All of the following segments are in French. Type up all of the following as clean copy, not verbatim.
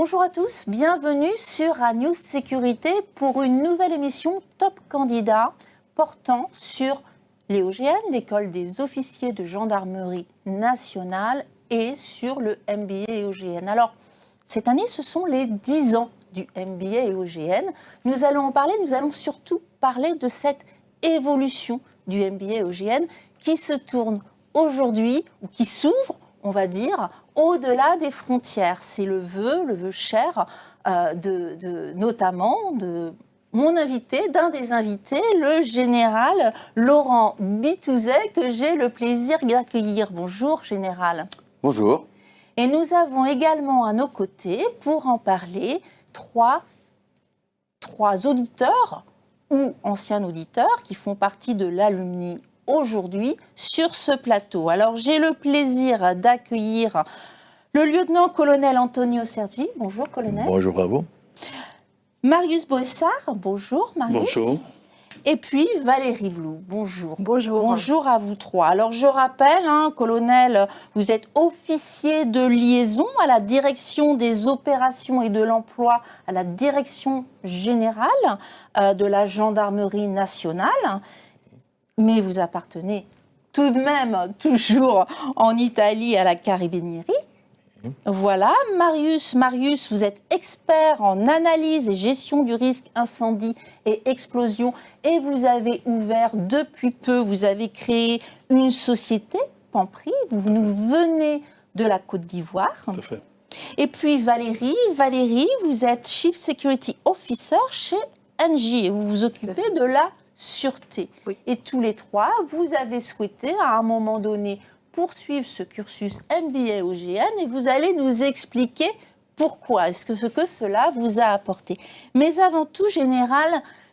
Bonjour à tous, bienvenue sur ANews Sécurité pour une nouvelle émission Top Candidat portant sur l'EOGN, l'école des officiers de gendarmerie nationale, et sur le MBA EOGN. Alors, cette année, ce sont les 10 ans du MBA EOGN. Nous allons en parler, nous allons surtout parler de cette évolution du MBA EOGN qui se tourne aujourd'hui, ou qui s'ouvre, on va dire, au-delà des frontières. C'est le vœu cher notamment de mon invité, d'un des invités, le général Laurent Bitouzet, que j'ai le plaisir d'accueillir. Bonjour, général. Bonjour. Et nous avons également à nos côtés, pour en parler, trois auditeurs ou anciens auditeurs qui font partie de l'alumni aujourd'hui sur ce plateau. Alors, j'ai le plaisir d'accueillir le lieutenant-colonel Antonio Sergi. Bonjour, colonel. Bonjour à vous. Marius Boessard. Bonjour, Marius. Bonjour. Et puis Valérie Blou. Bonjour. Bonjour. Bonjour à vous trois. Alors, je rappelle, colonel, vous êtes officier de liaison à la direction des opérations et de l'emploi, à la direction générale de la gendarmerie nationale. Mais vous appartenez tout de même toujours en Italie à la Carabinieri. Voilà, Marius, vous êtes expert en analyse et gestion du risque incendie et explosion, et vous avez ouvert depuis peu, vous avez créé une société, Pampri, vous nous venez de la Côte d'Ivoire. Tout à fait. Et puis Valérie, vous êtes Chief Security Officer chez Engie et vous vous occupez de la sûreté. Oui. Et tous les trois, vous avez souhaité à un moment donné poursuivre ce cursus MBA EOGN et vous allez nous expliquer pourquoi, ce que cela vous a apporté. Mais avant tout, général,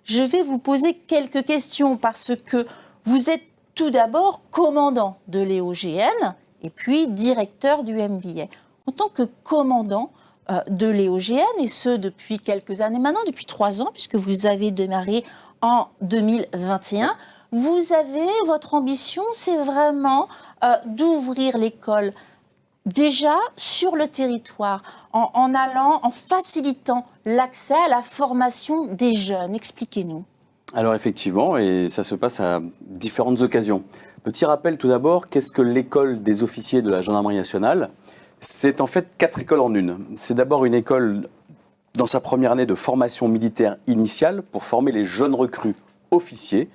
je vais vous poser quelques questions parce que vous êtes tout d'abord commandant de l'EOGN et puis directeur du MBA. En tant que commandant de l'EOGN, et ce depuis quelques années maintenant, depuis 3 ans, puisque vous avez démarré en 2021, votre ambition, c'est vraiment d'ouvrir l'école déjà sur le territoire, en facilitant l'accès à la formation des jeunes. Expliquez-nous. Alors effectivement, et ça se passe à différentes occasions. Petit rappel tout d'abord, qu'est-ce que l'école des officiers de la gendarmerie nationale ? C'est en fait 4 écoles en une. C'est d'abord une école dans sa première année de formation militaire initiale pour former les jeunes recrues officiers,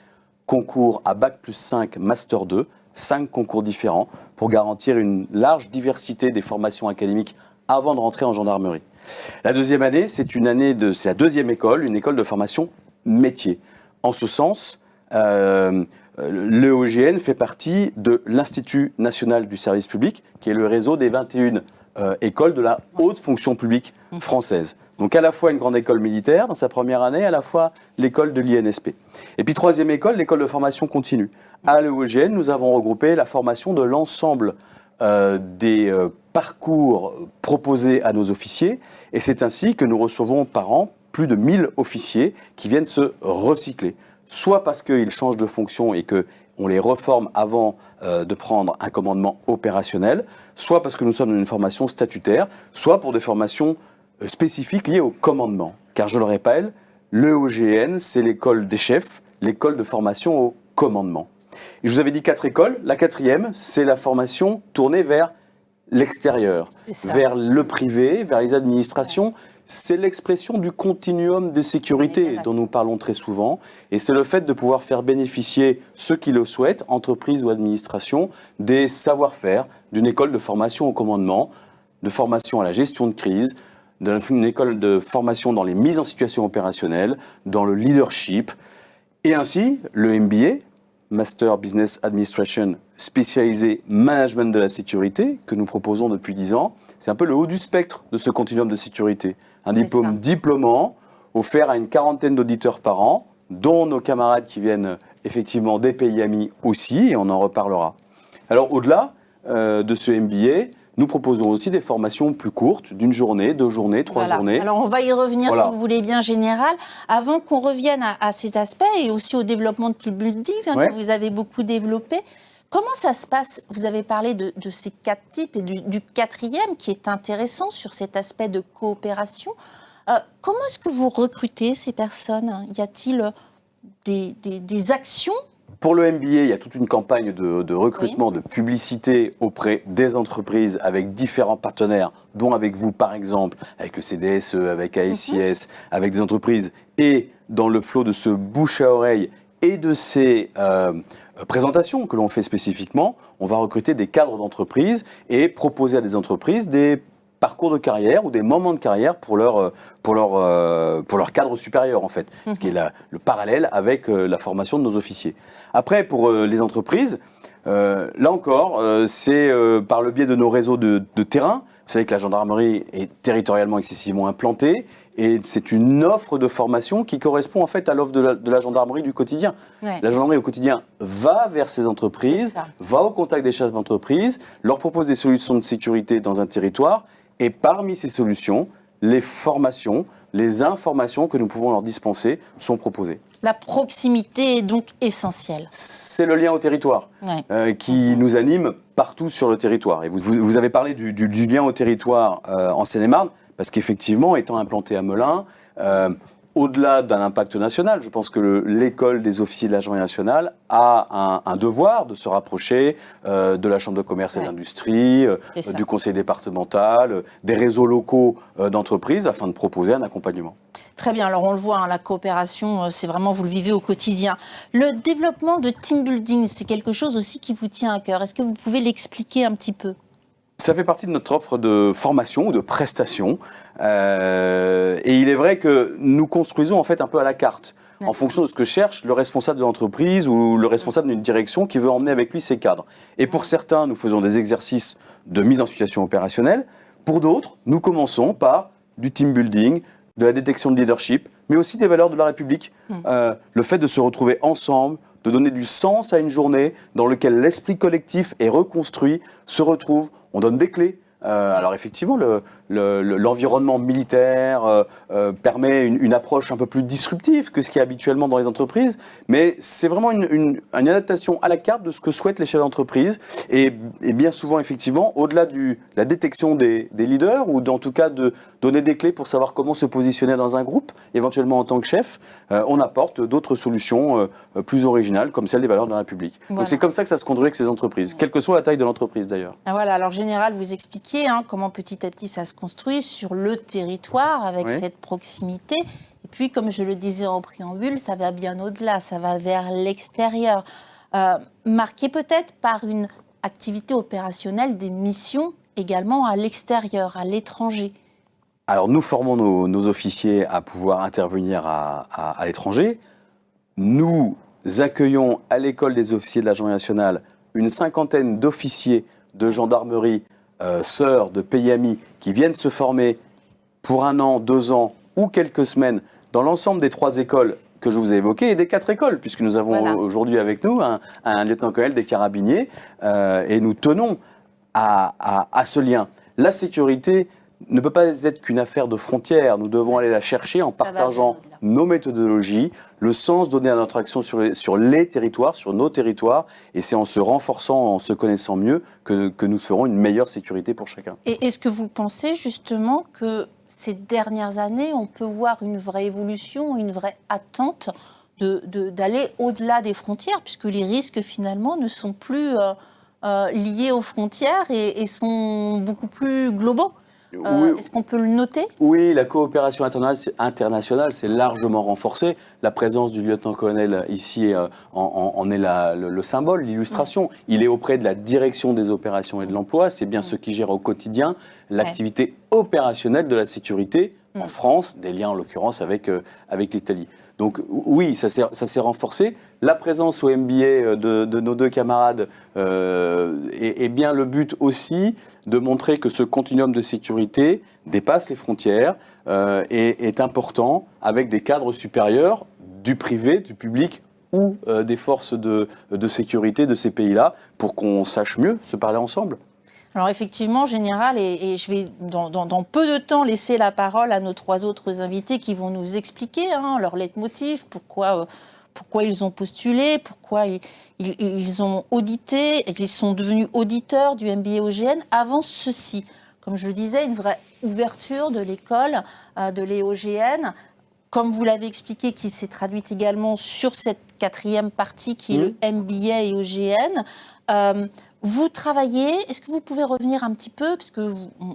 concours à Bac+5, Master 2, 5 concours différents pour garantir une large diversité des formations académiques avant de rentrer en gendarmerie. La deuxième année, c'est la deuxième école, une école de formation métier. En ce sens, l'EOGN fait partie de l'Institut national du service public, qui est le réseau des 21 écoles de la haute fonction publique française. Donc à la fois une grande école militaire dans sa première année, à la fois l'école de l'INSP. Et puis troisième école, l'école de formation continue. À l'EOGN, nous avons regroupé la formation de l'ensemble des parcours proposés à nos officiers. Et c'est ainsi que nous recevons par an plus de 1000 officiers qui viennent se recycler. Soit parce qu'ils changent de fonction et qu'on les reforme avant de prendre un commandement opérationnel, soit parce que nous sommes dans une formation statutaire, soit pour des formations spécifiques liées au commandement. Car je le rappelle, l'EOGN, c'est l'école des chefs, l'école de formation au commandement. Et je vous avais dit 4 écoles. La 4e, c'est la formation tournée vers l'extérieur, vers le privé, vers les administrations. C'est l'expression du continuum de sécurité dont nous parlons très souvent. Et c'est le fait de pouvoir faire bénéficier ceux qui le souhaitent, entreprises ou administrations, des savoir-faire d'une école de formation au commandement, de formation à la gestion de crise, d'une école de formation dans les mises en situation opérationnelle, dans le leadership. Et ainsi, le MBA, Master Business Administration, spécialisé management de la sécurité, que nous proposons depuis 10 ans, c'est un peu le haut du spectre de ce continuum de sécurité. Un diplôme diplômant, offert à une 40aine d'auditeurs par an, dont nos camarades qui viennent effectivement des pays amis aussi, et on en reparlera. Alors au-delà de ce MBA, nous proposons aussi des formations plus courtes, d'une journée, 2 journées, 3 journées. Alors on va y revenir si vous voulez bien, général. Avant qu'on revienne à cet aspect et aussi au développement de team building que vous avez beaucoup développé, Comment ça se passe? Vous avez parlé de ces 4 types et du 4e qui est intéressant sur cet aspect de coopération. Comment est-ce que vous recrutez ces personnes? Y a-t-il des actions? Pour le MBA, il y a toute une campagne de recrutement, de publicité auprès des entreprises avec différents partenaires, dont avec vous par exemple, avec le CDSE, avec ASIS, avec des entreprises, et dans le flot de ce bouche à oreille et de ces présentations que l'on fait spécifiquement, on va recruter des cadres d'entreprise et proposer à des entreprises des parcours de carrière ou des moments de carrière pour leur cadre supérieur, en fait, ce qui est le parallèle avec la formation de nos officiers. Après, pour les entreprises, là encore, c'est par le biais de nos réseaux de terrain. Vous savez que la gendarmerie est territorialement excessivement implantée et c'est une offre de formation qui correspond en fait à l'offre de la gendarmerie du quotidien. Ouais. La gendarmerie au quotidien va vers ces entreprises, va au contact des chefs d'entreprise, leur propose des solutions de sécurité dans un territoire. Et parmi ces solutions, les formations, les informations que nous pouvons leur dispenser sont proposées. La proximité est donc essentielle. C'est le lien au territoire qui nous anime partout sur le territoire. Et vous avez parlé du lien au territoire en Seine-et-Marne, parce qu'effectivement, étant implanté à Melun, au-delà d'un impact national, je pense que l'école des officiers de la gendarmerie nationale a un devoir de se rapprocher de la Chambre de commerce et d'industrie, du conseil départemental, des réseaux locaux d'entreprises, afin de proposer un accompagnement. Très bien, alors on le voit, la coopération, c'est vraiment, vous le vivez au quotidien. Le développement de team building, c'est quelque chose aussi qui vous tient à cœur. Est-ce que vous pouvez l'expliquer un petit peu ? Ça fait partie de notre offre de formation ou de prestation. Et il est vrai que nous construisons en fait un peu à la carte, en fonction de ce que cherche le responsable de l'entreprise ou le responsable d'une direction qui veut emmener avec lui ses cadres. Et pour certains, nous faisons des exercices de mise en situation opérationnelle. Pour d'autres, nous commençons par du team building, de la détection de leadership, mais aussi des valeurs de la République. Le fait de se retrouver ensemble, de donner du sens à une journée dans laquelle l'esprit collectif est reconstruit, se retrouve, on donne des clés. Alors effectivement, l'environnement militaire permet une approche un peu plus disruptive que ce qui est habituellement dans les entreprises, mais c'est vraiment une adaptation à la carte de ce que souhaitent les chefs d'entreprise. Et bien souvent, effectivement, au-delà de la détection des leaders, ou en tout cas de donner des clés pour savoir comment se positionner dans un groupe, éventuellement en tant que chef, on apporte d'autres solutions plus originales, comme celle des valeurs de la République. Voilà. Donc c'est comme ça que ça se conduit avec ces entreprises, quelle que soit la taille de l'entreprise d'ailleurs. Ah voilà, alors Général, vous expliquez comment petit à petit ça se construit sur le territoire avec cette proximité. Et puis, comme je le disais en préambule, ça va bien au-delà, ça va vers l'extérieur. Marqué peut-être par une activité opérationnelle des missions également à l'extérieur, à l'étranger. Alors nous formons nos officiers à pouvoir intervenir à l'étranger. Nous accueillons à l'école des officiers de la gendarmerie nationale une 50aine d'officiers de gendarmerie sœurs de pays amis qui viennent se former pour 1 an, 2 ans ou quelques semaines dans l'ensemble des 3 écoles que je vous ai évoquées et des 4 écoles, puisque nous avons aujourd'hui avec nous un lieutenant-colonel des carabiniers et nous tenons à ce lien. La sécurité ne peut pas être qu'une affaire de frontières. Nous devons aller la chercher en partageant nos méthodologies, le sens donné à notre action sur les territoires, sur nos territoires. Et c'est en se renforçant, en se connaissant mieux, que nous ferons une meilleure sécurité pour chacun. Et est-ce que vous pensez justement que ces dernières années, on peut voir une vraie évolution, une vraie attente d'aller au-delà des frontières, puisque les risques finalement ne sont plus liés aux frontières et sont beaucoup plus globaux? Est-ce qu'on peut le noter ? Oui, la coopération internationale s'est largement renforcée. La présence du lieutenant-colonel ici en est le symbole, l'illustration. Il est auprès de la direction des opérations et de l'emploi. C'est bien ce qui gère au quotidien l'activité opérationnelle de la sécurité en France, des liens en l'occurrence avec l'Italie. Donc oui, ça s'est renforcé. La présence au MBA de nos 2 camarades est bien le but aussi de montrer que ce continuum de sécurité dépasse les frontières et est important avec des cadres supérieurs du privé, du public ou des forces de sécurité de ces pays-là pour qu'on sache mieux se parler ensemble. Alors effectivement, Général, et je vais dans peu de temps laisser la parole à nos 3 autres invités qui vont nous expliquer leur leitmotiv, pourquoi pourquoi ils ont postulé, pourquoi ils ont audité, et qu'ils sont devenus auditeurs du MBA-OGN avant ceci. Comme je le disais, une vraie ouverture de l'école de l'EOGN, comme vous l'avez expliqué, qui s'est traduite également sur cette 4e partie qui est le MBA et OGN. Vous travaillez, est-ce que vous pouvez revenir un petit peu, parce que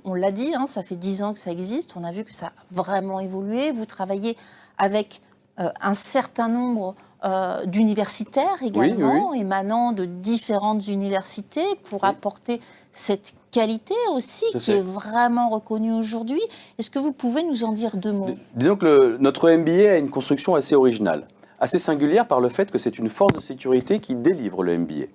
on l'a dit, hein, ça fait 10 ans que ça existe, on a vu que ça a vraiment évolué, vous travaillez avec un certain nombre d'universitaires également, émanant de différentes universités, pour apporter cette qualité aussi, qui est vraiment reconnue aujourd'hui. Est-ce que vous pouvez nous en dire 2 mots? Disons que notre MBA a une construction assez originale, assez singulière par le fait que c'est une force de sécurité qui délivre le MBA.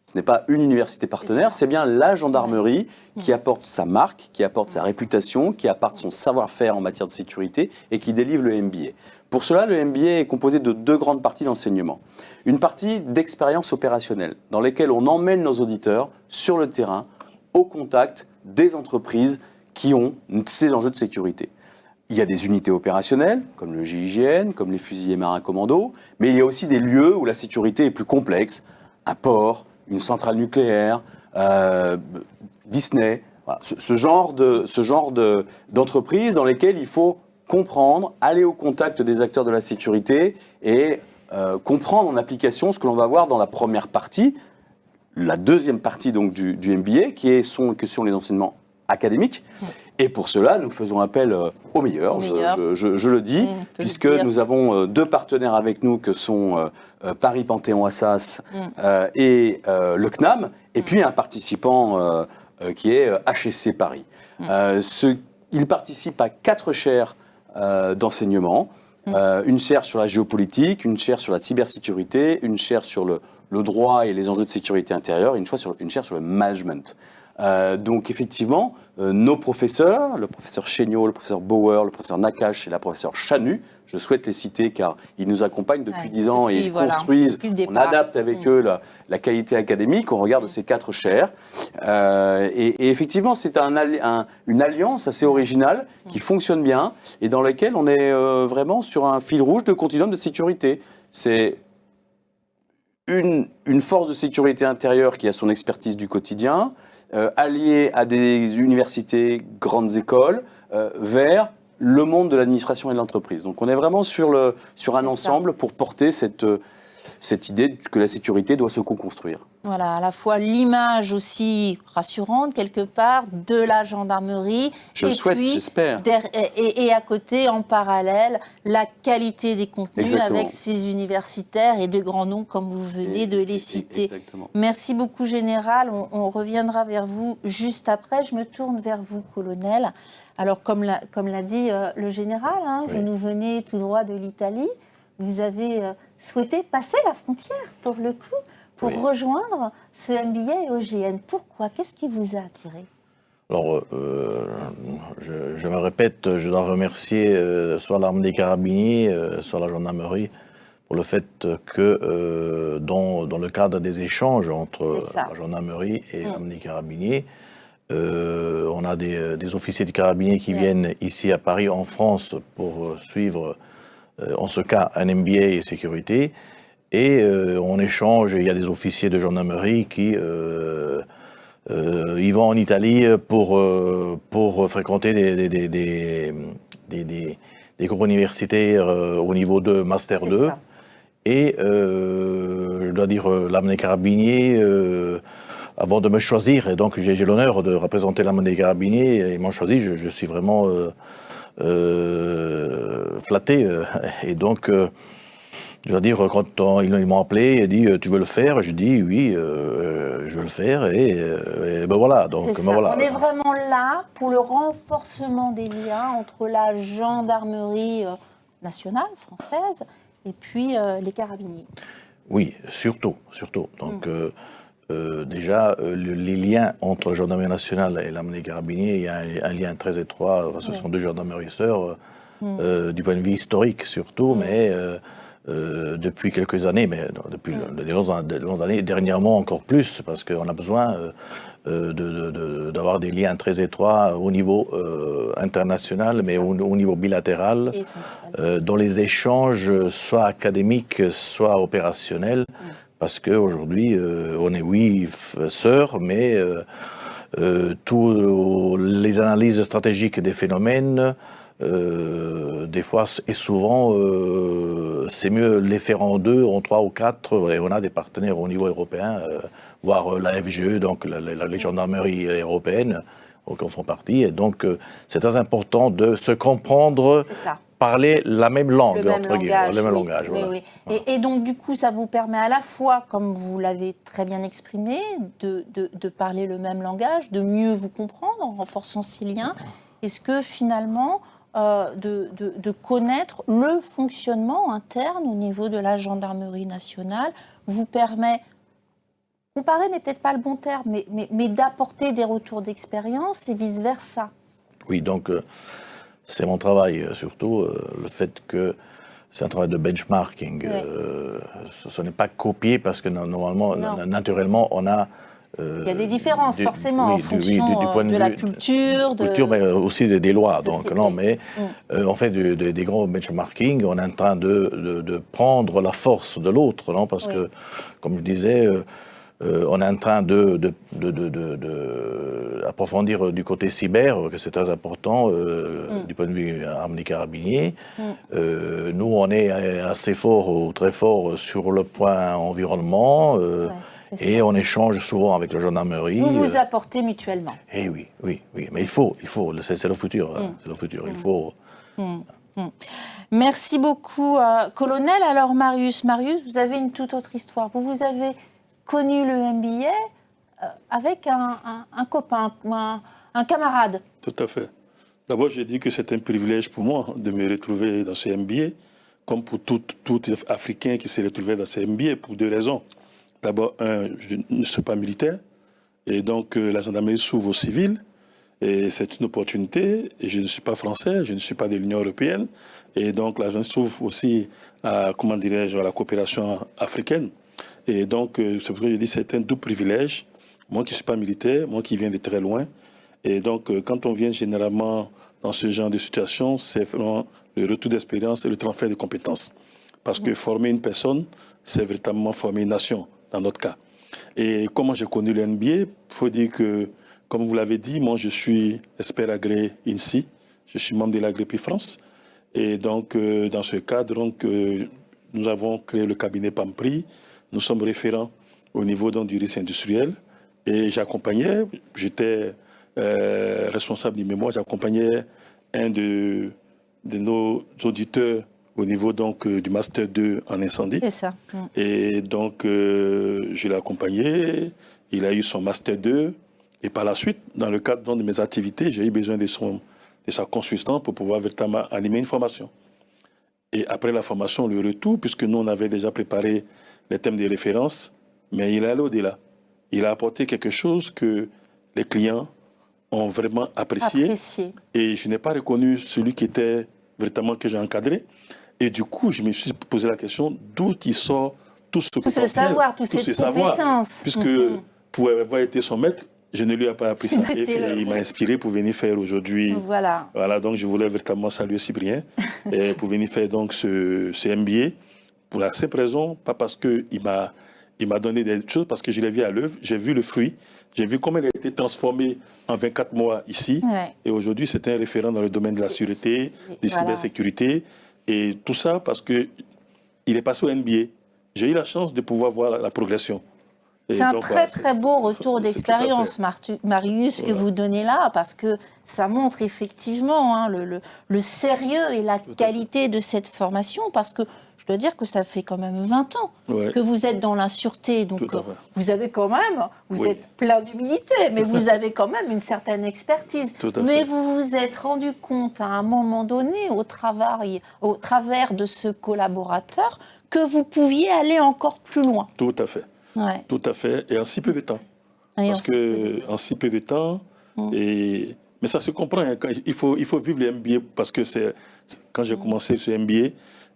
Ce n'est pas une université partenaire, c'est bien la gendarmerie qui apporte sa marque, qui apporte sa réputation, qui apporte son savoir-faire en matière de sécurité et qui délivre le MBA. Pour cela, le MBA est composé de 2 grandes parties d'enseignement. Une partie d'expérience opérationnelle, dans laquelle on emmène nos auditeurs sur le terrain, au contact des entreprises qui ont ces enjeux de sécurité. Il y a des unités opérationnelles, comme le GIGN, comme les fusiliers marins commandos, mais il y a aussi des lieux où la sécurité est plus complexe, un port, une centrale nucléaire, Disney, voilà, ce genre d'entreprise dans lesquelles il faut comprendre, aller au contact des acteurs de la sécurité et comprendre en application ce que l'on va voir dans la première partie, la 2e partie donc du MBA, que sont les enseignements académiques. Et pour cela, nous faisons appel aux meilleurs, je le dis, puisque nous avons 2 partenaires avec nous que sont Paris Panthéon-Assas et le CNAM, et puis un participant qui est HEC Paris. Il participe à 4 chaires d'enseignement, une chaire sur la géopolitique, une chaire sur la cybersécurité, une chaire sur le droit et les enjeux de sécurité intérieure, et une chaire sur le management. Donc effectivement, nos professeurs, le professeur Chéniaud, le professeur Bauer, le professeur Nakache et la professeure Chanu, je souhaite les citer car ils nous accompagnent depuis 10 ans et ils construisent, on adapte avec eux la qualité académique, on regarde ces 4 chaires. Et effectivement, c'est une alliance assez originale qui fonctionne bien et dans laquelle on est vraiment sur un fil rouge de continuum de sécurité. C'est une force de sécurité intérieure qui a son expertise du quotidien, alliée à des universités, grandes écoles, vers le monde de l'administration et de l'entreprise. Donc on est vraiment sur un ensemble pour porter cette idée que la sécurité doit se co-construire. Voilà, à la fois l'image aussi rassurante, quelque part, de la gendarmerie. Je le souhaite, j'espère. Et à côté, en parallèle, la qualité des contenus. Exactement. Avec ces universitaires et de grands noms, comme vous venez de les citer. Exactement. Merci beaucoup, Général. On reviendra vers vous juste après. Je me tourne vers vous, Colonel. Alors, comme l'a dit le Général, vous nous venez tout droit de l'Italie. Vous avez souhaité passer la frontière, pour le coup, pour rejoindre ce MBA et OGN. Pourquoi? Qu'est-ce qui vous a attiré? Alors, je me répète, je dois remercier soit l'armée des carabiniers, soit la gendarmerie, pour le fait que dans le cadre des échanges entre la gendarmerie et l'armée des carabiniers, on a des officiers de carabiniers qui viennent ici à Paris, en France, pour suivre, en ce cas, un MBA et sécurité. Et on échange, il y a des officiers de gendarmerie qui ils vont en Italie pour fréquenter des cours universitaires au niveau de Master 2. Et je dois dire, l'armée des carabiniers, avant de me choisir, et donc j'ai l'honneur de représenter l'armée des carabiniers, ils m'ont choisi, je suis vraiment flatté. Et donc, je dois dire, quand ils m'ont appelé et dit « tu veux le faire ?» Je dis « oui, je veux le faire » et ben voilà. Donc, ben voilà. On est vraiment là pour le renforcement des liens entre la gendarmerie nationale française et puis les carabiniers. Oui, surtout. Donc déjà, les liens entre la gendarmerie nationale et l'armée des carabiniers, il y a un lien très étroit. Ce sont 2 gendarmeries sœurs, du point de vue historique surtout, mais depuis quelques années, mais depuis de longues années, dernièrement encore plus, parce qu'on a besoin d'avoir des liens très étroits au niveau international, mais au niveau bilatéral, dans les échanges soit académiques, soit opérationnels, parce qu'aujourd'hui, on est, oui, sœurs, mais tous les analyses stratégiques des phénomènes, des fois et souvent, c'est mieux les faire en 2, en 3 ou 4, et on a des partenaires au niveau européen, voire la FGE, donc les gendarmeries européennes, qui en font partie, et donc c'est très important de se comprendre, parler la même langue, le même langage. Voilà. Oui. Et donc, du coup, ça vous permet à la fois, comme vous l'avez très bien exprimé, de parler le même langage, de mieux vous comprendre en renforçant ces liens. Est-ce que finalement, de connaître le fonctionnement interne au niveau de la gendarmerie nationale vous permet, comparer n'est peut-être pas le bon terme, mais d'apporter des retours d'expérience et vice-versa? Oui, donc c'est mon travail surtout, le fait que c'est un travail de benchmarking. Ce n'est pas copié parce que normalement, naturellement, on a... il y a des différences forcément en fonction du point de la culture. Mais aussi des lois. Société. Donc, non, mais on fait des grands benchmarking, on est en train de prendre la force de l'autre, non? Parce que, comme je disais, on est en train d'approfondir du côté cyber, que c'est très important du point de vue armes des carabiniers. Nous, on est assez fort ou très fort sur le point environnement. Et on échange souvent avec la gendarmerie. Vous vous apportez mutuellement. Eh oui. Mais il faut, c'est le futur. C'est le futur, il faut. Merci beaucoup, colonel. Alors, Marius, vous avez une toute autre histoire. Vous avez connu le MBA avec un copain, un camarade. Tout à fait. D'abord, j'ai dit que c'est un privilège pour moi de me retrouver dans ce MBA, comme pour tout Africain qui s'est retrouvé dans ce MBA, pour 2 raisons. D'abord, je ne suis pas militaire, et donc la gendarmerie s'ouvre aux civils, et c'est une opportunité, et je ne suis pas français, je ne suis pas de l'Union européenne, et donc la gendarmerie s'ouvre aussi à, comment dirais-je, à la coopération africaine. Et donc, c'est pour ça que je dis que c'est un double privilège, moi qui ne suis pas militaire, moi qui viens de très loin, et donc quand on vient généralement dans ce genre de situation, c'est vraiment le retour d'expérience et le transfert de compétences. Parce que former une personne, c'est véritablement former une nation, dans notre cas. Et comment j'ai connu le NBA, il faut dire que, comme vous l'avez dit, moi je suis expert agréé INSI, je suis membre de l'Agrépi France. Et donc, dans ce cadre, donc, nous avons créé le cabinet PAMPRI, nous sommes référents au niveau donc, du risque industriel. Et j'accompagnais, j'étais responsable du mémoire, j'accompagnais un de nos auditeurs au niveau donc du Master 2 en incendie. C'est ça. Et donc, je l'ai accompagné, il a eu son Master 2, et par la suite, dans le cadre donc, de mes activités, j'ai eu besoin de sa consultance pour pouvoir véritablement animer une formation. Et après la formation, le retour, puisque nous, on avait déjà préparé les thèmes de référence, mais il est allé au-delà. Il a apporté quelque chose que les clients ont vraiment apprécié. Et je n'ai pas reconnu celui qui était véritablement que j'ai encadré. Et du coup, je me suis posé la question d'où il sort tout ce potentiel, savoir, toutes ces compétences. Puisque pour avoir été son maître, je ne lui ai pas appris ça. Et il m'a inspiré pour venir faire aujourd'hui. Voilà, donc je voulais véritablement saluer Cyprien et pour venir faire donc ce MBA pour la simple raison, pas parce qu'il m'a donné des choses, parce que je l'ai vu à l'œuvre, j'ai vu le fruit, j'ai vu comment il a été transformé en 24 mois ici. Et aujourd'hui, c'est un référent dans le domaine de la sûreté, de la cybersécurité. Et tout ça parce qu'il est passé au NBA. J'ai eu la chance de pouvoir voir la progression. C'est un très beau retour d'expérience, Marius, que vous donnez là, parce que ça montre effectivement le sérieux et la qualité de cette formation, parce que je dois dire que ça fait quand même 20 ans que vous êtes dans la sûreté, donc vous avez quand même, vous êtes plein d'humilité, mais vous avez quand même une certaine expertise. Mais vous vous êtes rendu compte à un moment donné, au travers de ce collaborateur, que vous pouviez aller encore plus loin. Tout à fait. Tout à fait, et en si peu de temps. Parce qu'en si peu de temps, mais ça se comprend, hein, il faut vivre les MBA, parce que quand j'ai commencé ce MBA,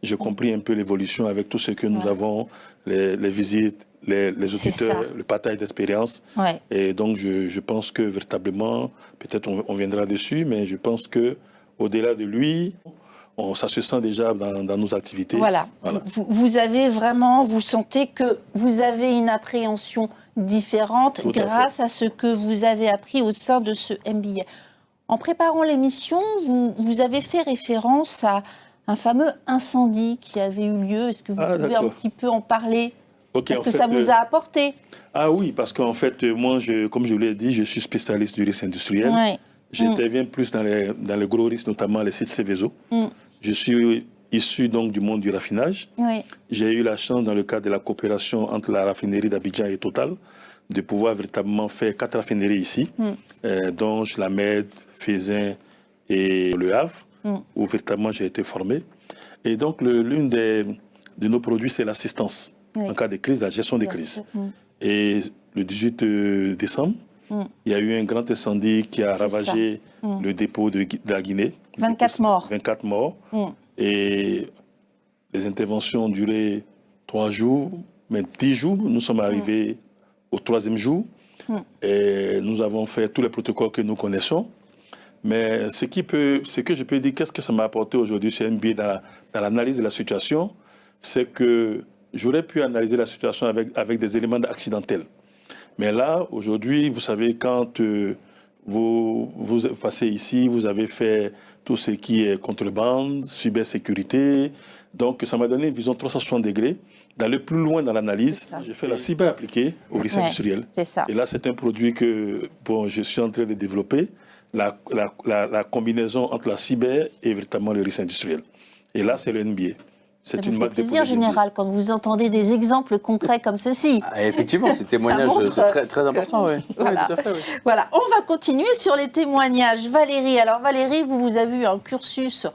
j'ai compris un peu l'évolution avec tout ce que nous avons, les visites, les auditeurs, ça. le partage d'expérience. Ouais. Et donc, je pense que véritablement, peut-être on viendra dessus, mais je pense que au-delà de lui, ça se sent déjà dans nos activités. Voilà. Vous avez vraiment, vous sentez que vous avez une appréhension différente Tout à grâce à ce que vous avez appris au sein de ce MBA. En préparant l'émission, vous avez fait référence à un fameux incendie qui avait eu lieu. Est-ce que vous pouvez un d'accord. petit peu en parler? Ok, Est-ce en que fait, ça vous a apporté? Ah oui, parce qu'en fait, moi, comme je vous l'ai dit, je suis spécialiste du risque industriel. Ouais. J'interviens plus dans les gros risques, notamment les sites Céveso. Mm. Je suis issu donc du monde du raffinage. Oui. J'ai eu la chance, dans le cadre de la coopération entre la raffinerie d'Abidjan et Total, de pouvoir véritablement faire 4 raffineries ici, dont La Med, Fézin et Le Havre, où véritablement j'ai été formé. Et donc, l'une de nos produits, c'est l'assistance en cas de crise, la gestion des crises. Et le 18 décembre, il y a eu un grand incendie qui a ravagé le dépôt de la Guinée. 24 morts. 24 morts. Et les interventions ont duré 3 jours, mais 10 jours. Nous sommes arrivés au 3e jour. Et nous avons fait tous les protocoles que nous connaissons. Mais ce que je peux dire, qu'est-ce que ça m'a apporté aujourd'hui chez MBA dans l'analyse de la situation, c'est que j'aurais pu analyser la situation avec des éléments accidentels. Mais là, aujourd'hui, vous savez, quand vous passez ici, vous avez fait tout ce qui est contrebande, cybersécurité. Donc, ça m'a donné une vision 360 degrés, d'aller plus loin dans l'analyse. J'ai fait la cyber appliquée au risque industriel. C'est ça. Et là, c'est un produit que je suis en train de développer, la combinaison entre la cyber et véritablement le risque industriel. Et là, c'est le NBA. Ça C'est vous une fait marque de plaisir, produits général, quand vous entendez des exemples concrets comme ceci. Effectivement, ce témoignage, montre c'est très, très important. Oui. Voilà. Oui, tout à fait, oui. Voilà, on va continuer sur les témoignages. Valérie, alors Valérie, vous avez eu un cursus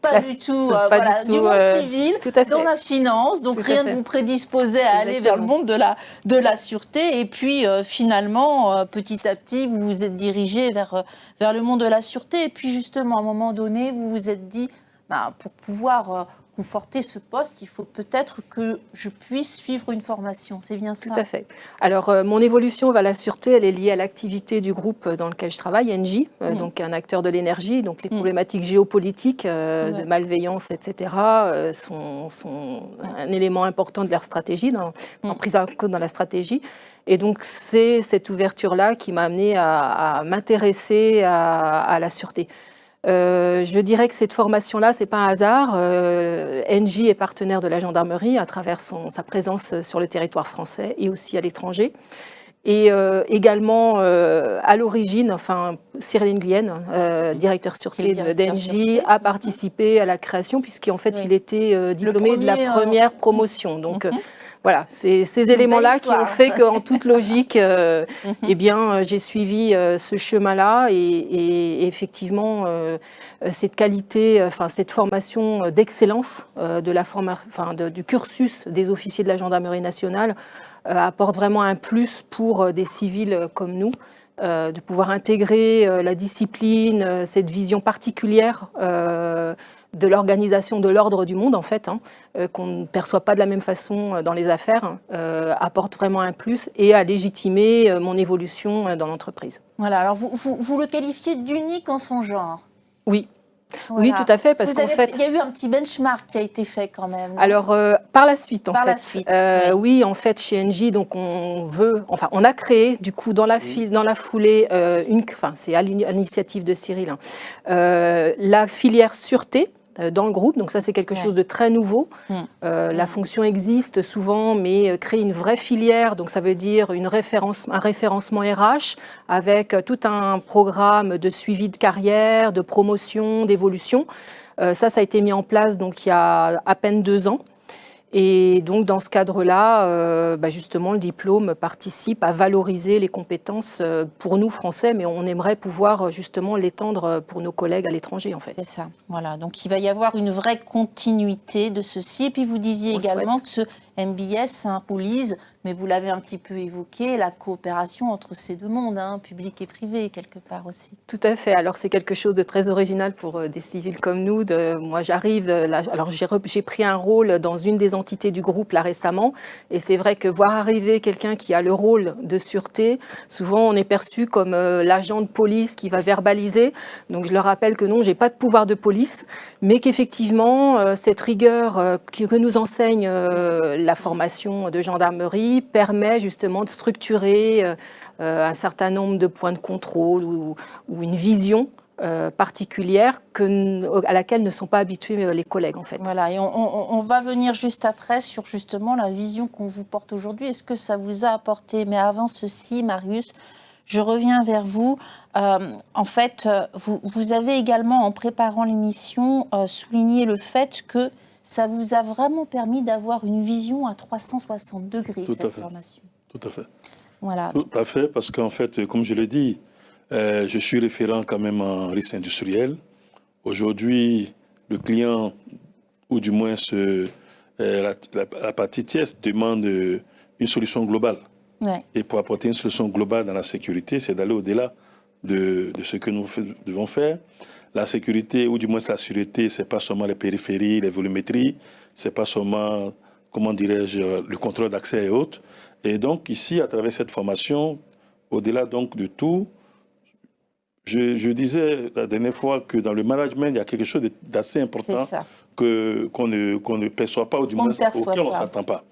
pas du tout, du monde civil, tout à fait. dans la finance, donc Tout à rien ne fait. vous prédisposait à aller vers le monde de la sûreté. Et puis finalement, petit à petit, vous vous êtes dirigé vers le monde de la sûreté. Et puis justement, à un moment donné, vous vous êtes dit, pour pouvoir conforter ce poste, il faut peut-être que je puisse suivre une formation. C'est bien ça? Tout à fait. Alors, mon évolution vers la sûreté, elle est liée à l'activité du groupe dans lequel je travaille, Engie, donc un acteur de l'énergie. Donc, les problématiques géopolitiques, de malveillance, etc., sont un élément important de leur stratégie, en prise en compte dans la stratégie. Et donc, c'est cette ouverture-là qui m'a amenée à m'intéresser à la sûreté. Je dirais que cette formation-là, c'est pas un hasard. Engie est partenaire de la gendarmerie à travers sa présence sur le territoire français et aussi à l'étranger. Et également, à l'origine, Cyril Nguyen, directeur sûreté d'Engie, a participé à la création, puisqu'en fait, il était diplômé de la première promotion. Donc, voilà, c'est ces éléments-là qui ont fait qu'en toute logique, eh bien, j'ai suivi ce chemin-là et effectivement, cette qualité, cette formation d'excellence du cursus des officiers de la gendarmerie nationale apporte vraiment un plus pour des civils comme nous. De pouvoir intégrer la discipline, cette vision particulière de l'organisation de l'ordre du monde, en fait, qu'on ne perçoit pas de la même façon dans les affaires, apporte vraiment un plus et a légitimé mon évolution dans l'entreprise. Voilà, alors vous le qualifiez d'unique en son genre. Oui. Voilà. Oui, tout à fait, parce qu'en fait... Il y a eu un petit benchmark qui a été fait quand même. Non? Alors, par la suite, en par fait. La suite, oui, en fait, chez Engie, donc on a créé, du coup, dans la foulée, c'est à l'initiative de Cyril, la filière sûreté, dans le groupe, donc ça c'est quelque chose de très nouveau. La fonction existe souvent, mais créer une vraie filière, donc ça veut dire un référencement RH avec tout un programme de suivi de carrière, de promotion, d'évolution. Ça a été mis en place donc il y a à peine 2 ans. Et donc, dans ce cadre-là, justement, le diplôme participe à valoriser les compétences pour nous, Français, mais on aimerait pouvoir justement l'étendre pour nos collègues à l'étranger, en fait. C'est ça, voilà. Donc, il va y avoir une vraie continuité de ceci. Et puis, vous disiez également que ce MBA symbolise mais vous l'avez un petit peu évoqué, la coopération entre ces deux mondes, hein, public et privé, quelque part aussi. Tout à fait. Alors, c'est quelque chose de très original pour des civils comme nous. Moi, j'arrive, alors j'ai pris un rôle dans une des entités du groupe là récemment, et c'est vrai que voir arriver quelqu'un qui a le rôle de sûreté, souvent on est perçu comme l'agent de police qui va verbaliser. Donc, je leur rappelle que non, j'ai pas de pouvoir de police, mais qu'effectivement, cette rigueur que nous enseigne la formation de gendarmerie permet justement de structurer un certain nombre de points de contrôle ou une vision particulière à laquelle ne sont pas habitués les collègues, en fait. Voilà, et on va venir juste après sur justement la vision qu'on vous porte aujourd'hui. Est-ce que ça vous a apporté? Mais avant ceci, Marius, je reviens vers vous. En fait, vous avez également, en préparant l'émission, souligné le fait que ça vous a vraiment permis d'avoir une vision à 360 degrés, cette formation. Tout à fait. Voilà. Tout à fait, parce qu'en fait, comme je l'ai dit, je suis référent quand même en risque industriel. Aujourd'hui, le client, ou du moins la partie tierce, demande une solution globale. Ouais. Et pour apporter une solution globale dans la sécurité, c'est d'aller au-delà de ce que nous devons faire. La sécurité, ou du moins la sûreté, ce n'est pas seulement les périphéries, les volumétries, ce n'est pas seulement, comment dirais-je, le contrôle d'accès et autres. Et donc ici, à travers cette formation, au-delà donc de tout, je disais la dernière fois que dans le management, il y a quelque chose d'assez important qu'on ne perçoit pas, ou du moins auquel on ne s'attend pas.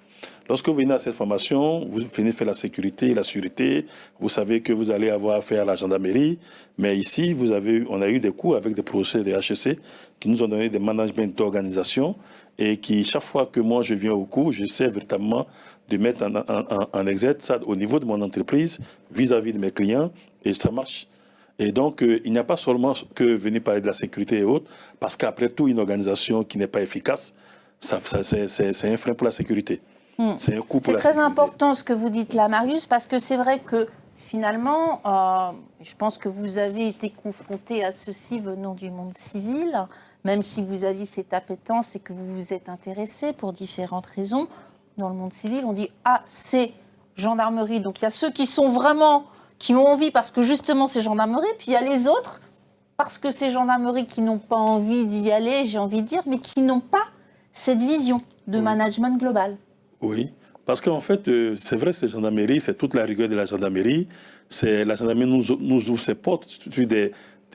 Lorsque vous venez à cette formation, vous venez faire la sécurité, la sûreté, vous savez que vous allez avoir affaire à la gendarmerie, mais ici, on a eu des cours avec des professeurs de HEC qui nous ont donné des managements d'organisation et qui, chaque fois que moi je viens au cours, j'essaie véritablement de mettre en exergue ça au niveau de mon entreprise, vis-à-vis de mes clients, et ça marche. Et donc, il n'y a pas seulement que venir parler de la sécurité et autres, parce qu'après tout, une organisation qui n'est pas efficace, c'est un frein pour la sécurité. C'est un coup pour la sécurité. C'est très important ce que vous dites là, Marius, parce que c'est vrai que finalement, je pense que vous avez été confronté à ceci venant du monde civil, même si vous aviez cette appétence et que vous vous êtes intéressé pour différentes raisons. Dans le monde civil, on dit « Ah, c'est gendarmerie ». Donc, il y a ceux qui sont vraiment, qui ont envie parce que justement c'est gendarmerie, puis il y a les autres, parce que c'est gendarmerie qui n'ont pas envie d'y aller, j'ai envie de dire, mais qui n'ont pas cette vision de management global. Oui, parce qu'en fait, c'est vrai, c'est gendarmerie, c'est toute la rigueur de la gendarmerie. La gendarmerie nous ouvre ses portes sur des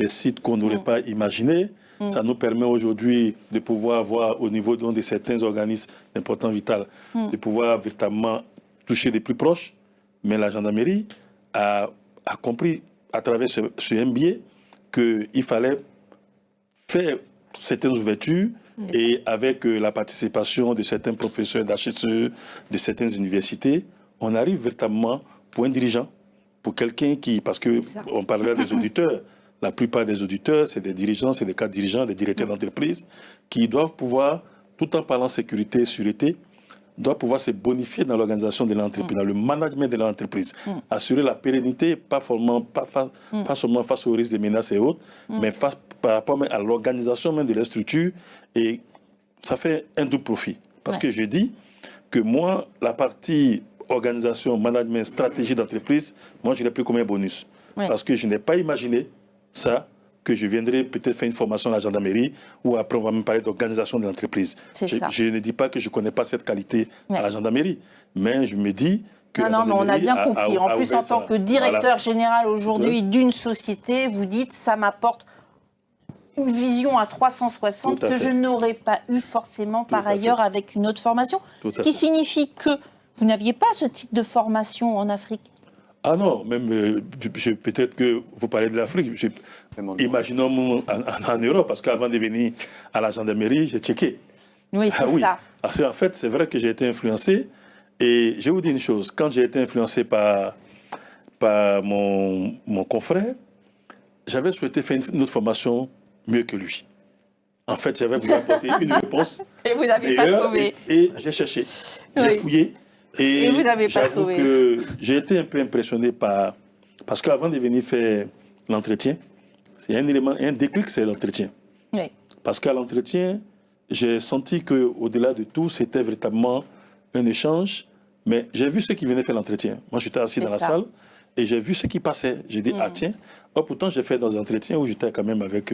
sites qu'on n'aurait pas imaginés. Ça nous permet aujourd'hui de pouvoir avoir, au niveau de certains organismes d'importance vitale, de pouvoir véritablement toucher les plus proches. Mais la gendarmerie a compris, à travers ce MBA, qu'il fallait faire certaines ouvertures et avec la participation de certains professeurs d'HEC, de certaines universités, on arrive véritablement pour un dirigeant, pour quelqu'un qui, parce qu'on parlera des auditeurs, la plupart des auditeurs, c'est des dirigeants, c'est des cadres dirigeants, des directeurs d'entreprise, qui doivent pouvoir, tout en parlant sécurité et sûreté, doivent pouvoir se bonifier dans l'organisation de l'entreprise, dans le management de l'entreprise, assurer la pérennité, pas seulement face aux risques des menaces et autres, mais par rapport à l'organisation même de la structure, et ça fait un double profit. Parce que je dis que moi, la partie organisation, management, stratégie d'entreprise, moi je l'ai pris comme un bonus. Parce que je n'ai pas imaginé ça, que je viendrais peut-être faire une formation à la gendarmerie, ou après on va me parler d'organisation de l'entreprise. Je ne dis pas que je ne connais pas cette qualité à la gendarmerie, mais je me dis que... Non, mais on a bien compris. En plus, en tant que directeur général aujourd'hui d'une société, vous dites, ça m'apporte une vision à 360 que je n'aurais pas eu forcément par ailleurs avec une autre formation. Ce qui signifie que vous n'aviez pas ce type de formation en Afrique. Ah non, même peut-être que vous parlez de l'Afrique. Imaginons en Europe, parce qu'avant de venir à la gendarmerie, j'ai checké. Oui, c'est ça. Parce qu'en fait, c'est vrai que j'ai été influencé. Et je vais vous dire une chose, quand j'ai été influencé par mon confrère, j'avais souhaité faire une autre formation mieux que lui. En fait, j'avais voulu apporter une réponse. Et vous n'avez pas trouvé. Et j'ai cherché, j'ai fouillé. Et vous n'avez pas trouvé. Que j'ai été un peu impressionné parce qu'avant de venir faire l'entretien, c'est un élément, un déclic, c'est l'entretien. Oui. Parce qu'à l'entretien, j'ai senti qu'au-delà de tout, c'était véritablement un échange, Mais j'ai vu ceux qui venaient faire l'entretien. Moi, j'étais assis dans la salle et j'ai vu ceux qui passaient. J'ai dit, ah tiens, pourtant j'ai fait dans un entretien où j'étais quand même avec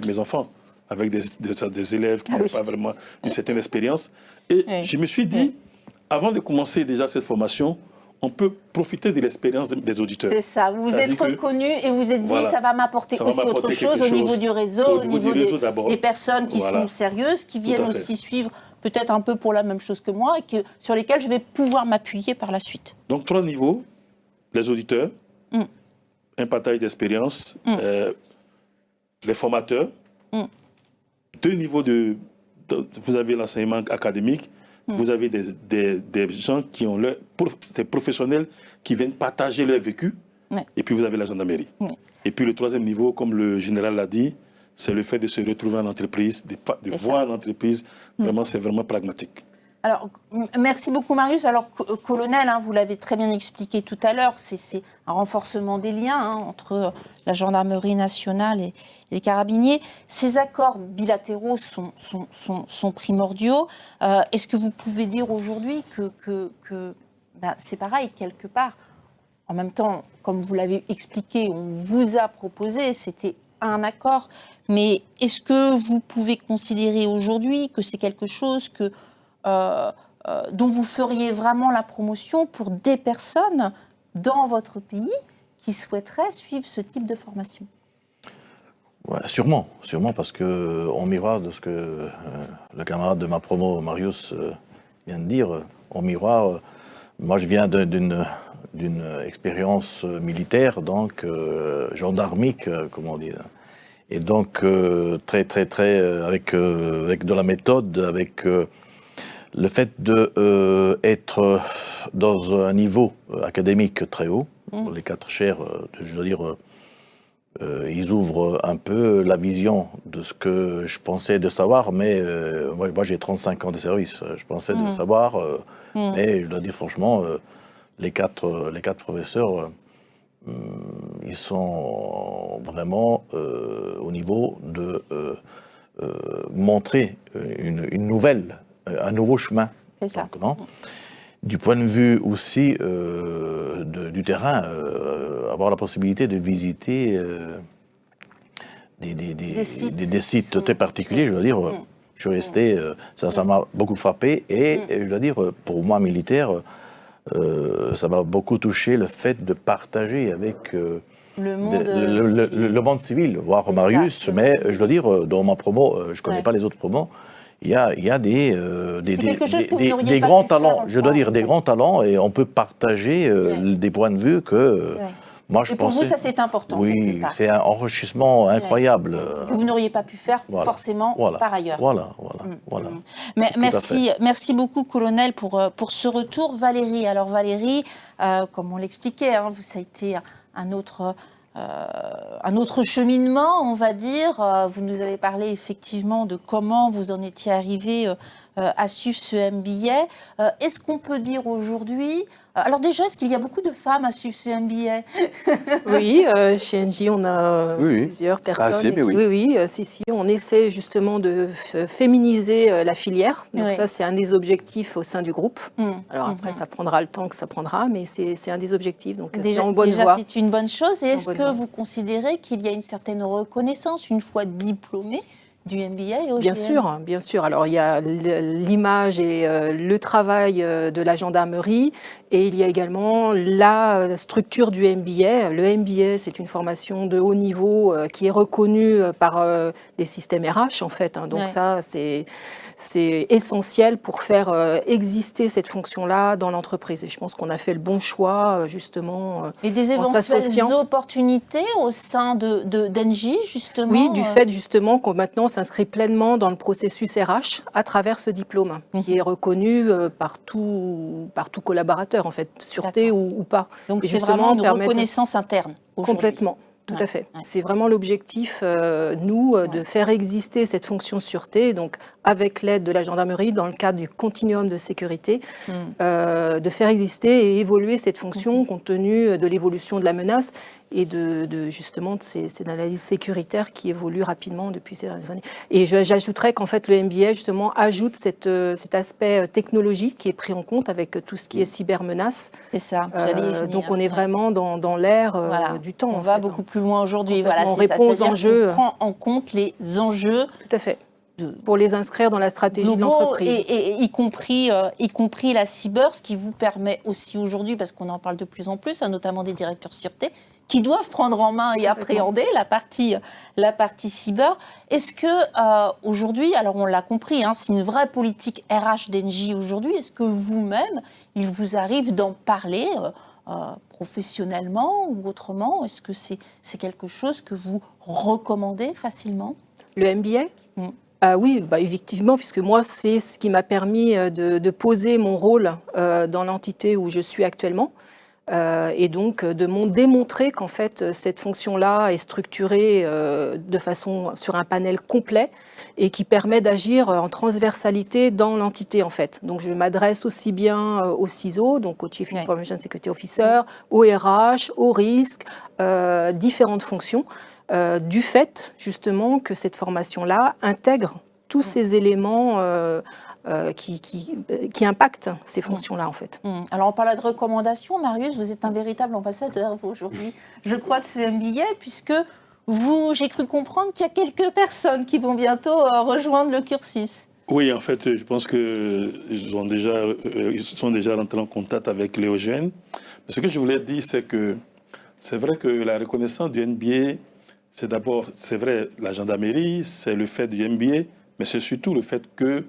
mes enfants, avec des élèves qui n'ont pas vraiment une certaine expérience. Et je me suis dit, avant de commencer déjà cette formation, on peut profiter de l'expérience des auditeurs. C'est ça, vous vous êtes reconnu et vous vous êtes dit, ça va m'apporter aussi autre chose au niveau du réseau, au niveau des personnes qui sont sérieuses, qui viennent aussi suivre peut-être un peu pour la même chose que moi et sur lesquelles je vais pouvoir m'appuyer par la suite. Donc 3 niveaux, les auditeurs, un partage d'expérience, les formateurs, 2 niveaux vous avez l'enseignement académique, vous avez des gens qui ont des professionnels qui viennent partager leur vécu, et puis vous avez la gendarmerie. Et puis le 3e niveau, comme le général l'a dit, c'est le fait de se retrouver en entreprise, de voir en entreprise, vraiment c'est vraiment pragmatique. Alors, merci beaucoup Marius. Alors, colonel, vous l'avez très bien expliqué tout à l'heure, c'est un renforcement des liens entre la gendarmerie nationale et les carabiniers. Ces accords bilatéraux sont primordiaux. Est-ce que vous pouvez dire aujourd'hui que c'est pareil, quelque part, en même temps, comme vous l'avez expliqué, on vous a proposé, c'était un accord, mais est-ce que vous pouvez considérer aujourd'hui que c'est quelque chose dont vous feriez vraiment la promotion pour des personnes dans votre pays qui souhaiteraient suivre ce type de formation? Ouais, sûrement, parce que en miroir de ce que le camarade de ma promo, Marius, vient de dire, en miroir, moi je viens d'une expérience militaire, donc gendarmique, comme on dit. Et donc très avec de la méthode, avec le fait d'être dans un niveau académique très haut. Les 4 chaires, je veux dire, ils ouvrent un peu la vision de ce que je pensais de savoir, mais moi j'ai 35 ans de service, je pensais de savoir, mais je dois dire franchement, les quatre professeurs, ils sont vraiment au niveau de montrer un nouveau chemin. C'est ça. Donc, non, du point de vue aussi du terrain, avoir la possibilité de visiter des sites très particuliers, je veux dire, je suis resté, ça m'a beaucoup frappé, et je dois dire, pour moi, militaire, ça m'a beaucoup touché le fait de partager avec le monde civil, voire Marius, mais je dois dire, dans ma promo, je ne connais pas les autres promos, il y a des grands talents, je dois dire, des grands talents, et on peut partager des points de vue que moi je pensais... Et pour vous, ça c'est important. Oui, c'est un enrichissement incroyable. Que vous n'auriez pas pu faire forcément par ailleurs. Voilà. Mais merci beaucoup, colonel, pour ce retour. Valérie, alors Valérie, comme on l'expliquait, ça a été un autre cheminement, on va dire. Vous nous avez parlé effectivement de comment vous en étiez arrivé à suivre ce MBA. Est-ce qu'on peut dire aujourd'hui... Alors déjà, est-ce qu'il y a beaucoup de femmes à suivre ce MBA? Oui, chez NJ, on a plusieurs personnes. Si, on essaie justement de féminiser la filière. Donc ça, c'est un des objectifs au sein du groupe. Alors après, ça prendra le temps que ça prendra, mais c'est un des objectifs. Donc c'est en bonne voie. C'est une bonne chose. Et est-ce que vous considérez qu'il y a une certaine reconnaissance une fois diplômé du MBA? Bien sûr. Alors, il y a l'image et le travail de la gendarmerie, et il y a également la structure du MBA. Le MBA, c'est une formation de haut niveau qui est reconnue par les systèmes RH, en fait. Donc ça, c'est essentiel pour faire exister cette fonction-là dans l'entreprise. Et je pense qu'on a fait le bon choix, justement, et des éventuelles opportunités au sein d'Engie, justement? Oui, du fait, justement, qu'on maintenant s'inscrit pleinement dans le processus RH à travers ce diplôme, qui est reconnu par tout collaborateur, en fait, sûreté ou pas. Donc, c'est vraiment une reconnaissance interne aujourd'hui. Complètement. Tout à fait. C'est vraiment l'objectif, de faire exister cette fonction sûreté, donc avec l'aide de la gendarmerie, dans le cadre du continuum de sécurité, de faire exister et évoluer cette fonction compte tenu de l'évolution de la menace et justement de ces analyses sécuritaires qui évoluent rapidement depuis ces dernières années. Et j'ajouterais qu'en fait le MBA justement ajoute cet aspect technologique qui est pris en compte avec tout ce qui est cybermenace. C'est ça. J'allais y venir. Donc on est vraiment dans l'ère du temps. On va beaucoup plus loin aujourd'hui. Voilà, on répond aux enjeux. On prend en compte les enjeux. Tout à fait. Pour les inscrire dans la stratégie de l'entreprise. Et y compris la cyber, ce qui vous permet aussi aujourd'hui, parce qu'on en parle de plus en plus, notamment des directeurs sûreté, qui doivent prendre en main et appréhender la partie cyber. Est-ce que aujourd'hui, alors on l'a compris, c'est une vraie politique RH d'Engie aujourd'hui, est-ce que vous-même, il vous arrive d'en parler professionnellement ou autrement? Est-ce que c'est quelque chose que vous recommandez facilement? Le MBA oui, effectivement, puisque moi, c'est ce qui m'a permis de poser mon rôle dans l'entité où je suis actuellement. Et donc de démontrer qu'en fait, cette fonction-là est structurée de façon sur un panel complet et qui permet d'agir en transversalité dans l'entité, en fait. Donc, je m'adresse aussi bien au CISO, donc au Chief Information Security Officer, au RH, au risque, différentes fonctions. Du fait, justement, que cette formation-là intègre tous ces éléments qui impactent ces fonctions-là, en fait. Alors, on parlait de recommandations. Marius, vous êtes un véritable ambassadeur, vous, aujourd'hui, je crois, de ce MBA, puisque j'ai cru comprendre qu'il y a quelques personnes qui vont bientôt rejoindre le cursus. Oui, en fait, je pense qu'ils sont déjà rentrés en contact avec Léogène. Mais ce que je voulais dire, c'est que c'est vrai que la reconnaissance du MBA, c'est d'abord, c'est vrai, la gendarmerie, c'est le fait du MBA, mais c'est surtout le fait que,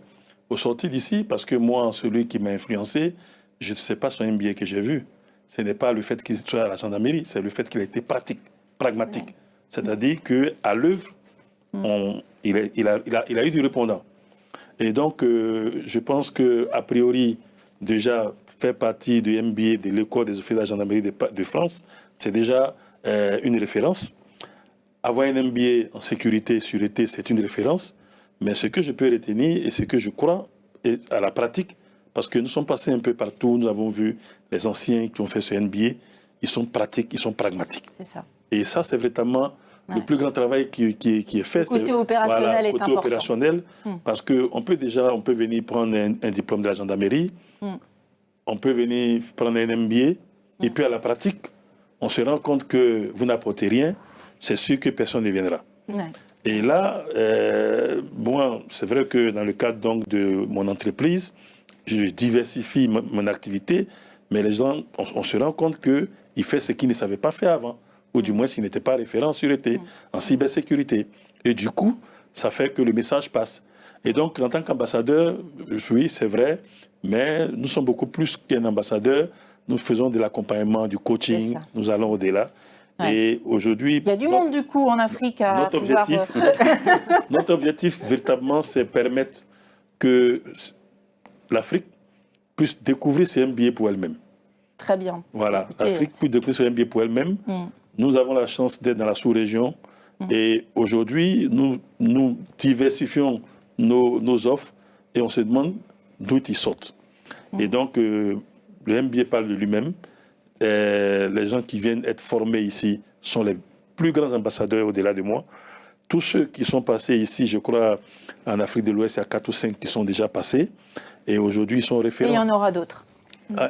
au sortir d'ici, parce que moi, celui qui m'a influencé, je ne sais pas son MBA que j'ai vu. Ce n'est pas le fait qu'il soit à la gendarmerie, c'est le fait qu'il a été pratique, pragmatique. C'est-à-dire qu'à l'œuvre, il a eu du répondant. Et donc, je pense qu'a priori, déjà, faire partie du MBA de l'école des officiers de la gendarmerie de France, c'est déjà une référence. Avoir un MBA en sécurité, sûreté, c'est une référence. Mais ce que je peux retenir et ce que je crois à la pratique, parce que nous sommes passés un peu partout, nous avons vu les anciens qui ont fait ce MBA, ils sont pratiques, ils sont pragmatiques. C'est ça. Et ça, c'est vraiment le plus grand travail qui est fait. Le côté opérationnel est important. Le côté opérationnel, parce qu'on peut venir prendre un diplôme de la gendarmerie, on peut venir prendre un MBA, et puis à la pratique, on se rend compte que vous n'apportez rien, c'est sûr que personne ne viendra. Ouais. Et là, moi, c'est vrai que dans le cadre donc, de mon entreprise, je diversifie mon activité, mais les gens, on se rend compte qu'il fait ce qu'ils ne savaient pas faire avant, ou du moins s'il n'était pas référent en sûreté, en cybersécurité. Et du coup, ça fait que le message passe. Et donc, en tant qu'ambassadeur, oui, c'est vrai, mais nous sommes beaucoup plus qu'un ambassadeur. Nous faisons de l'accompagnement, du coaching, nous allons au-delà. Ouais. Et aujourd'hui, il y a du monde du coup en Afrique à notre objectif véritablement, c'est permettre que l'Afrique puisse découvrir ses MBA pour elle-même. Très bien. Voilà, l'Afrique puisse découvrir ses MBA pour elle-même. Nous avons la chance d'être dans la sous-région et aujourd'hui, nous diversifions nos offres et on se demande d'où ils sortent. Et donc, le MBA parle de lui-même. Les gens qui viennent être formés ici sont les plus grands ambassadeurs au-delà de moi. Tous ceux qui sont passés ici, je crois, en Afrique de l'Ouest, il y a 4 ou 5 qui sont déjà passés. Et aujourd'hui, ils sont référents. Et il y en aura d'autres.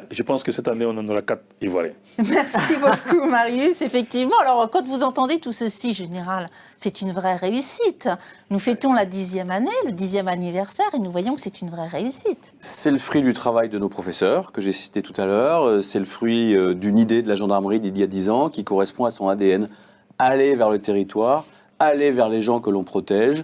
Je pense que cette année, on en aura 4 Ivoiriens. Merci beaucoup, Marius. Effectivement, alors quand vous entendez tout ceci, général, c'est une vraie réussite. Nous fêtons la 10e année, le 10e anniversaire, et nous voyons que c'est une vraie réussite. C'est le fruit du travail de nos professeurs, que j'ai cité tout à l'heure. C'est le fruit d'une idée de la gendarmerie d'il y a 10 ans, qui correspond à son ADN. Aller vers le territoire, aller vers les gens que l'on protège.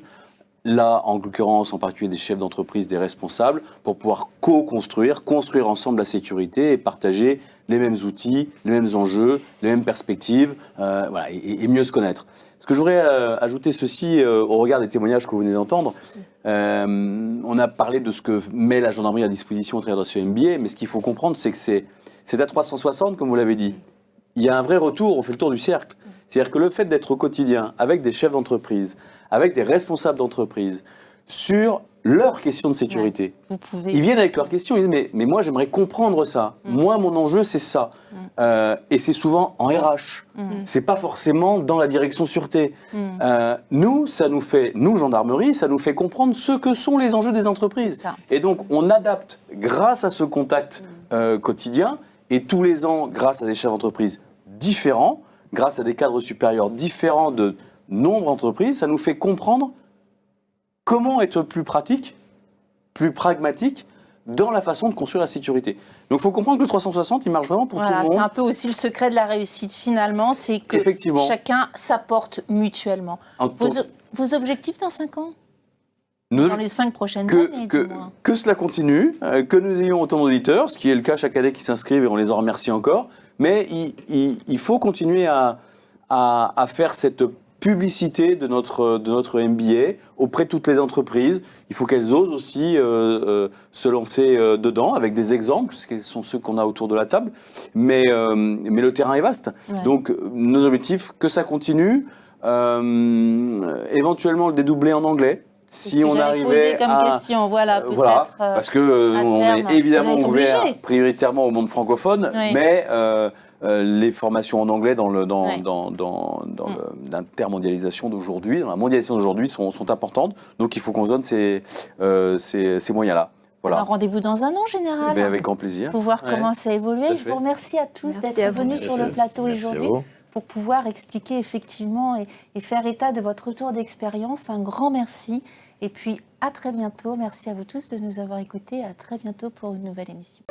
Là, en l'occurrence, en particulier des chefs d'entreprise, des responsables, pour pouvoir co-construire, construire ensemble la sécurité et partager les mêmes outils, les mêmes enjeux, les mêmes perspectives, voilà, et mieux se connaître. Ce que je voudrais ajouter ceci au regard des témoignages que vous venez d'entendre, on a parlé de ce que met la gendarmerie à disposition au travers de ce MBA, mais ce qu'il faut comprendre, c'est que c'est à 360, comme vous l'avez dit. Il y a un vrai retour, on fait le tour du cercle. C'est-à-dire que le fait d'être au quotidien avec des chefs d'entreprise, avec des responsables d'entreprise, sur leurs questions de sécurité. Vous pouvez. Ils viennent avec leurs questions, ils disent mais moi j'aimerais comprendre ça. Moi mon enjeu c'est ça. Et c'est souvent en RH. C'est pas forcément dans la direction sûreté. Nous gendarmerie, ça nous fait comprendre ce que sont les enjeux des entreprises. Ça. Et donc on adapte grâce à ce contact quotidien et tous les ans grâce à des chefs d'entreprise différents, grâce à des cadres supérieurs différents de nombre d'entreprises, ça nous fait comprendre comment être plus pratique, plus pragmatique dans la façon de construire la sécurité. Donc il faut comprendre que le 360, il marche vraiment pour tout le monde. C'est un peu aussi le secret de la réussite finalement, c'est que Effectivement. chacun s'apporte mutuellement. Vos objectifs dans 5 ans? Dans les 5 prochaines années, du moins. Que cela continue, que nous ayons autant d'auditeurs, ce qui est le cas chaque année qui s'inscrivent et on les en remercie encore, mais il faut continuer à faire cette publicité de notre MBA auprès de toutes les entreprises. Il faut qu'elles osent aussi se lancer dedans avec des exemples, ce sont ceux qu'on a autour de la table. Mais le terrain est vaste. Ouais. Donc nos objectifs, que ça continue, éventuellement le dédoubler en anglais. Si on arrivait comme question, voilà, parce que on est évidemment ouvert prioritairement au monde francophone, mais les formations en anglais dans l'intermondialisation d'aujourd'hui, dans la mondialisation d'aujourd'hui, sont importantes. Donc il faut qu'on se donne ces moyens-là. Voilà. Alors, rendez-vous dans un an, général. Avec grand plaisir. Pour voir comment ça a évolué. Je vous remercie à tous d'être venus sur le plateau aujourd'hui pour pouvoir expliquer effectivement et faire état de votre retour d'expérience. Un grand merci. Et puis, à très bientôt. Merci à vous tous de nous avoir écoutés. À très bientôt pour une nouvelle émission.